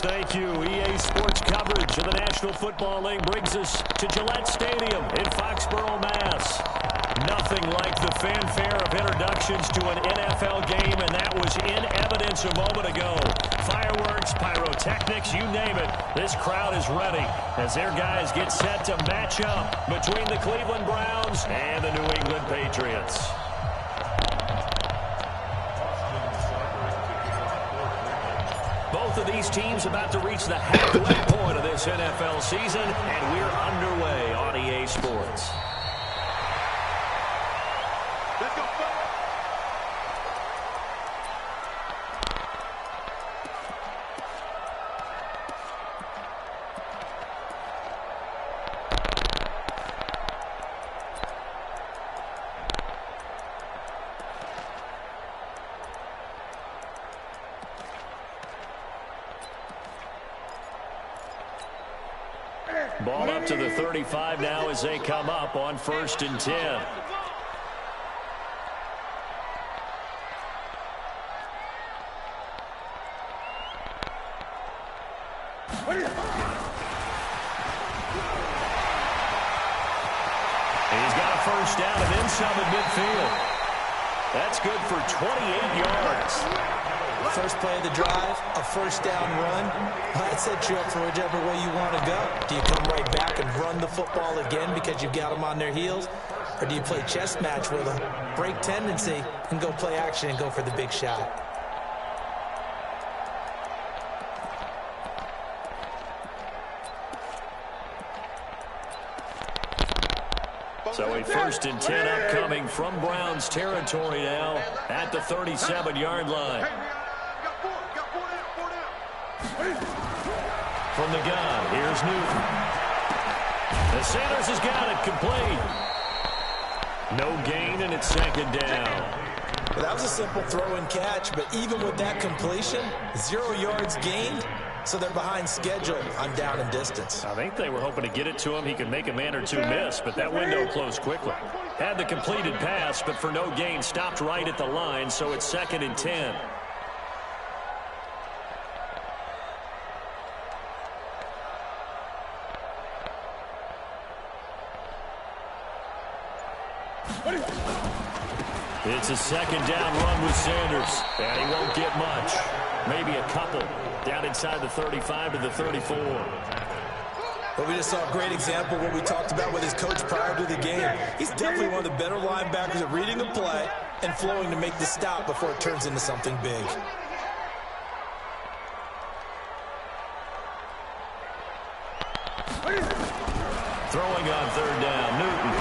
thank you. EA Sports coverage of the National Football League brings us to Gillette Stadium in Foxborough, Mass. Nothing like the fanfare of introductions to an NFL game, and that was in evidence a moment ago. Fireworks, pyrotechnics, you name it. This crowd is ready as their guys get set to match up between the Cleveland Browns and the New England Patriots. Both of these teams about to reach the halfway point of this NFL season, and we're underway on EA Sports. Let's go. Ball up to the 35 now as they come up on 1st and 10. He's got a first down and then some at midfield. That's good for 28 yards. First play of the drive, a first down run. That sets you up for whichever way you want to go. Do you come right back and run the football again because you've got them on their heels? Or do you play chess match with them, break tendency, and go play action and go for the big shot? So a 1st and 10 upcoming from Browns territory now at the 37-yard line. From the gun, here's Newton. The Sanders has got it complete. No gain, and it's 2nd down. Well, that was a simple throw and catch, but even with that completion, 0 yards gained, so they're behind schedule on down and distance. I think they were hoping to get it to him. He could make a man or two miss, but that window closed quickly. Had the completed pass, but for no gain, stopped right at the line, so it's 2nd and 10. It's a 2nd down run with Sanders, and he won't get much. Maybe a couple. Down inside the 35 to the 34. But we just saw a great example of what we talked about with his coach prior to the game. He's definitely one of the better linebackers at reading the play and flowing to make the stop before it turns into something big. Throwing on 3rd down, Newton.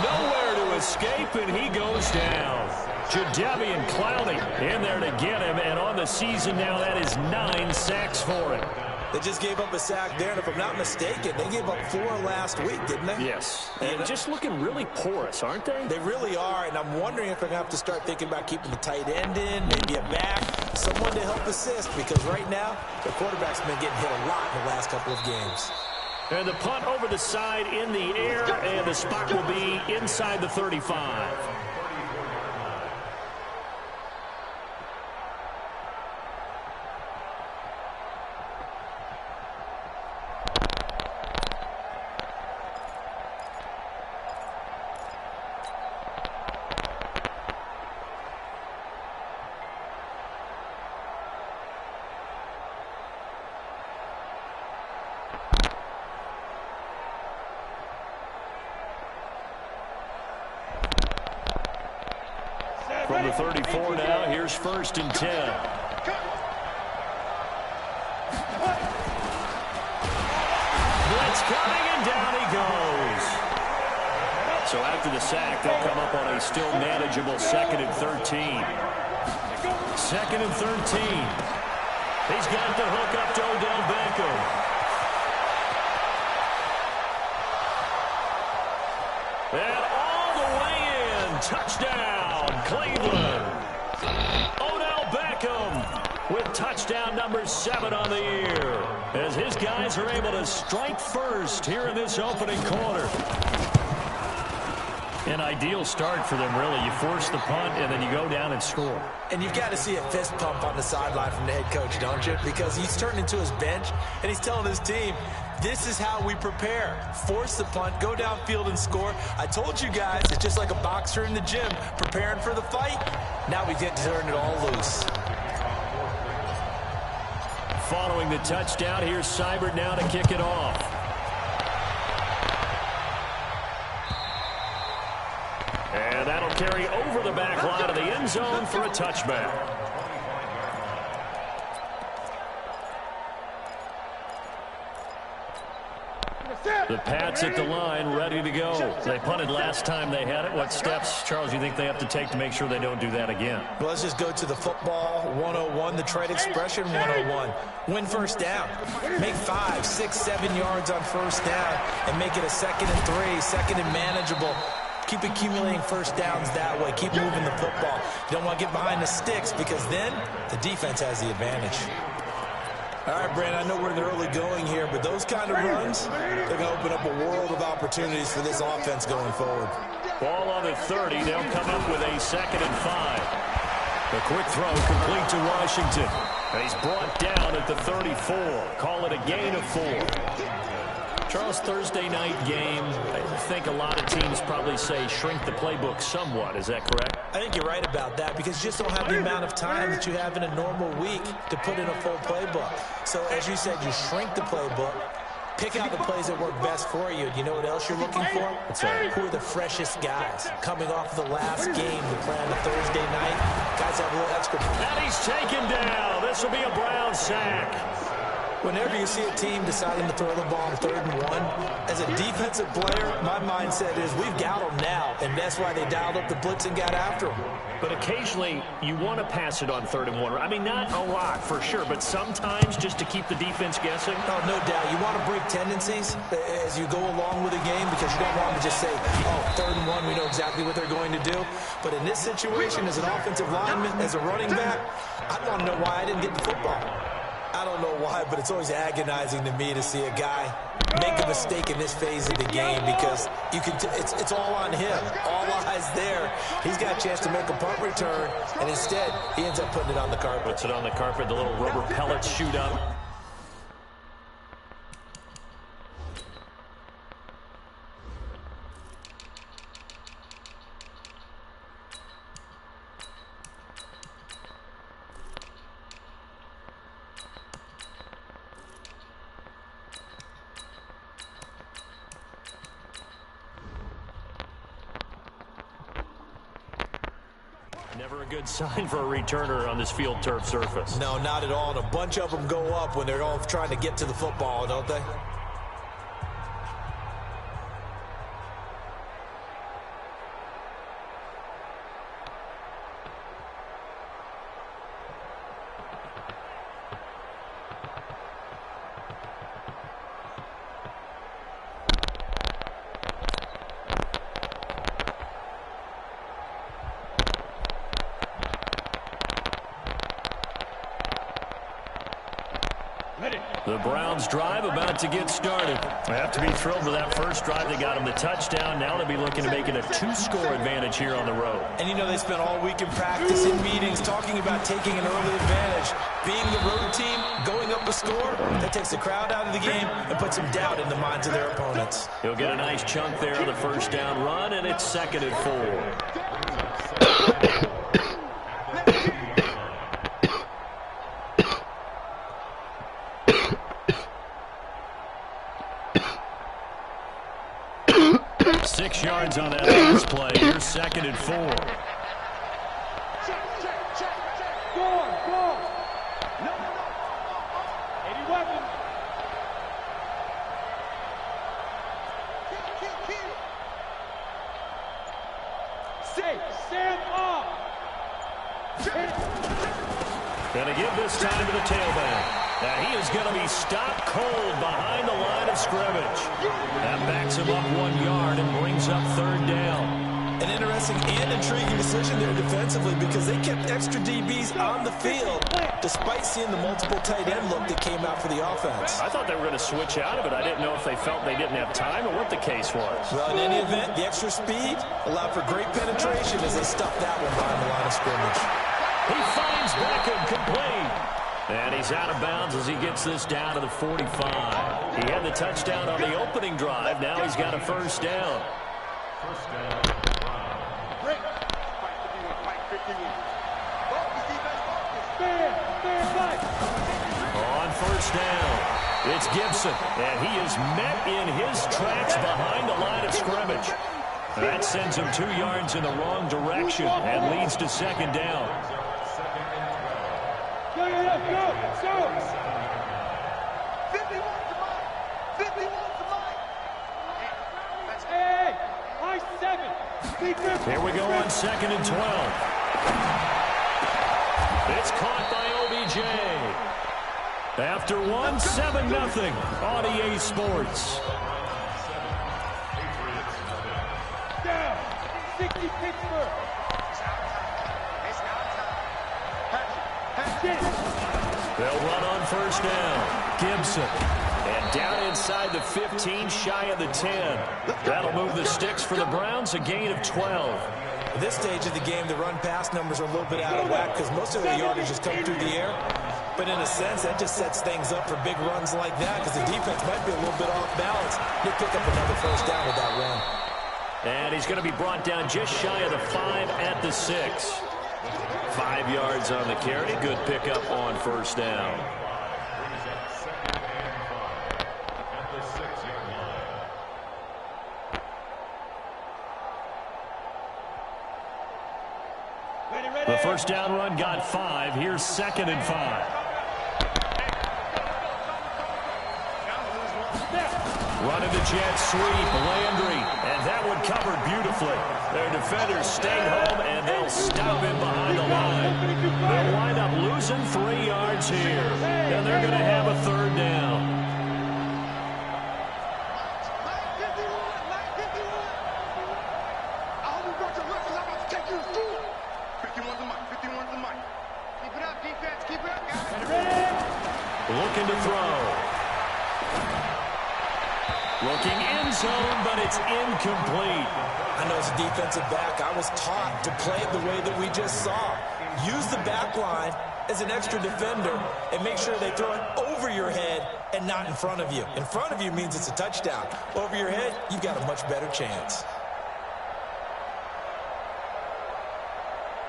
Nowhere to escape, and he goes down. Jadeveon Clowney in there to get him, and on the season now, that is 9 sacks for him. They just gave up a sack there, and if I'm not mistaken, they gave up 4 last week, didn't they? Yes, and just looking really porous, aren't they? They really are, and I'm wondering if they're going to have to start thinking about keeping the tight end in, maybe a back, someone to help assist, because right now, the quarterback's been getting hit a lot in the last couple of games. And the punt over the side in the air, and the spot will be inside the 35. From the 34 now, here's 1st and 10. Blitz coming, and down he goes. So after the sack, they'll come up on a still manageable 2nd and 13. 2nd and 13. He's got the hook up to Odell Beckham. And all the way in, touchdown, Cleveland. Odell Beckham with touchdown number 7 on the year, as his guys are able to strike first here in this opening quarter. An ideal start for them, really. You force the punt, and then you go down and score. And you've got to see a fist pump on the sideline from the head coach, don't you? Because he's turning into his bench, and he's telling his team, this is how we prepare. Force the punt, go downfield and score. I told you guys, it's just like a boxer in the gym preparing for the fight. Now we get to turn it all loose. Following the touchdown, here's Seibert now to kick it off. And that'll carry over the back line of the end zone for a touchback. The Pats at the line, ready to go. They punted last time they had it. What steps, Charles, you think they have to take to make sure they don't do that again? Well, let's just go to the football 101, the trade expression 101. Win first down. Make 5, 6, 7 yards on first down and make it a 2nd and 3, second and manageable. Keep accumulating first downs that way. Keep moving the football. You don't want to get behind the sticks because then the defense has the advantage. All right, Brandon, I know we're in the early going here, but those kind of runs, they're going to open up a world of opportunities for this offense going forward. Ball on the 30. They'll come up with a 2nd and 5. The quick throw complete to Washington. He's brought down at the 34. Call it a gain of 4. Charles, Thursday night game, I think a lot of teams probably say shrink the playbook somewhat. Is that correct? I think you're right about that because you just don't have the amount of time that you have in a normal week to put in a full playbook. So as you said, you shrink the playbook, pick out the plays that work best for you. You know what else you're looking for? Who are the freshest guys coming off the last game to play on a Thursday night? Guys have a little extra. And he's taken down. This will be a Brown sack. Whenever you see a team deciding to throw the ball on 3rd and 1, as a defensive player, my mindset is we've got them now, and that's why they dialed up the blitz and got after them. But occasionally, you want to pass it on 3rd and 1. I mean, not a lot for sure, but sometimes just to keep the defense guessing. Oh, no doubt. You want to break tendencies as you go along with the game because you don't want to just say, oh, 3rd and 1, we know exactly what they're going to do. But in this situation, as an offensive lineman, as a running back, I want to know why I didn't get the football. I don't know why, but it's always agonizing to me to see a guy make a mistake in this phase of the game because you can. It's all on him. All eyes there. He's got a chance to make a punt return, and instead, he ends up putting it on the carpet. Puts it on the carpet, the little rubber pellets shoot up. Never a good sign for a returner on this field turf surface. No, not at all. And a bunch of them go up when they're all trying to get to the football, don't they? The Browns drive about to get started. They have to be thrilled with that first drive. They got them the touchdown. Now they'll be looking to make it a 2-score advantage here on the road. And you know they spent all week in practice, in meetings, talking about taking an early advantage. Being the road team, going up a score, that takes the crowd out of the game and puts some doubt in the minds of their opponents. He'll get a nice chunk there on the first down run, and it's 2nd and 4. 6 yards on that last play. Here's 2nd and 4. Go on. No. 80 weapon. Kill. Safe. Stand up. Gonna give this time to the tailback. Now he is going to be stopped cold behind the line of scrimmage. That backs him up 1 yard and brings up 3rd down. An interesting and intriguing decision there defensively because they kept extra DBs on the field despite seeing the multiple tight end look that came out for the offense. I thought they were going to switch out of it. I didn't know if they felt they didn't have time or what the case was. Well, in any event, the extra speed allowed for great penetration as they stuffed that one behind the line of scrimmage. He finds Beckham complete. And he's out of bounds as he gets this down to the 45. He had the touchdown on the opening drive. Now he's got a first down. On first down, it's Gibson, and he is met in his tracks behind the line of scrimmage. That sends him 2 yards in the wrong direction and leads to second down. Go. 51 to mine. Hey, high 7. Here we go on 2nd and 12. It's caught by OBJ. After one, 7-0 on EA Sports. Down. 60 Pittsburgh. They'll run on first down. Gibson. And down inside the 15, shy of the 10. That'll move the sticks for the Browns, a gain of 12. At this stage of the game, the run-pass numbers are a little bit out of whack because most of their yardage just come through the air. But in a sense, that just sets things up for big runs like that because the defense might be a little bit off balance. They pick up another first down with that run. And he's going to be brought down just shy of the 5 at the 6. 5 yards on the carry. Good pickup on first down. The first down run got 5. Here's 2nd and 5. Running the jet sweep, Landry, and that one covered beautifully. Their defenders stayed home, and they'll stop him behind the line. They'll wind up losing 3 yards here, and they're going to have a third down. Looking to throw. Looking end zone, but it's incomplete. I know as a defensive back, I was taught to play it the way that we just saw. Use the back line as an extra defender and make sure they throw it over your head and not in front of you. In front of you means it's a touchdown. Over your head, you've got a much better chance.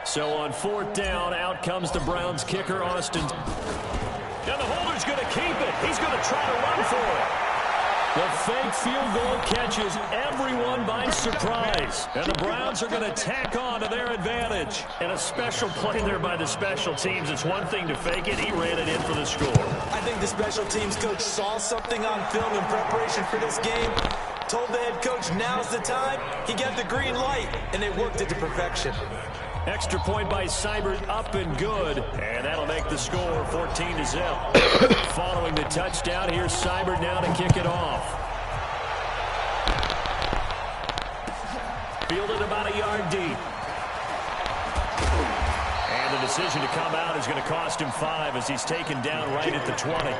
So on 4th down, out comes the Browns kicker, Austin. And the holder's going to keep it. He's going to try to run for it. The fake field goal catches everyone by surprise. And the Browns are going to tack on to their advantage. And a special play there by the special teams. It's one thing to fake it. He ran it in for the score. I think the special teams coach saw something on film in preparation for this game. Told the head coach now's the time. He got the green light, and they worked it to perfection. Extra point by Seibert, up and good. And that'll make the score 14-0. Following the touchdown, here's Seibert now to kick it off. Fielded about a yard deep. And the decision to come out is going to cost him 5 as he's taken down right at the 20.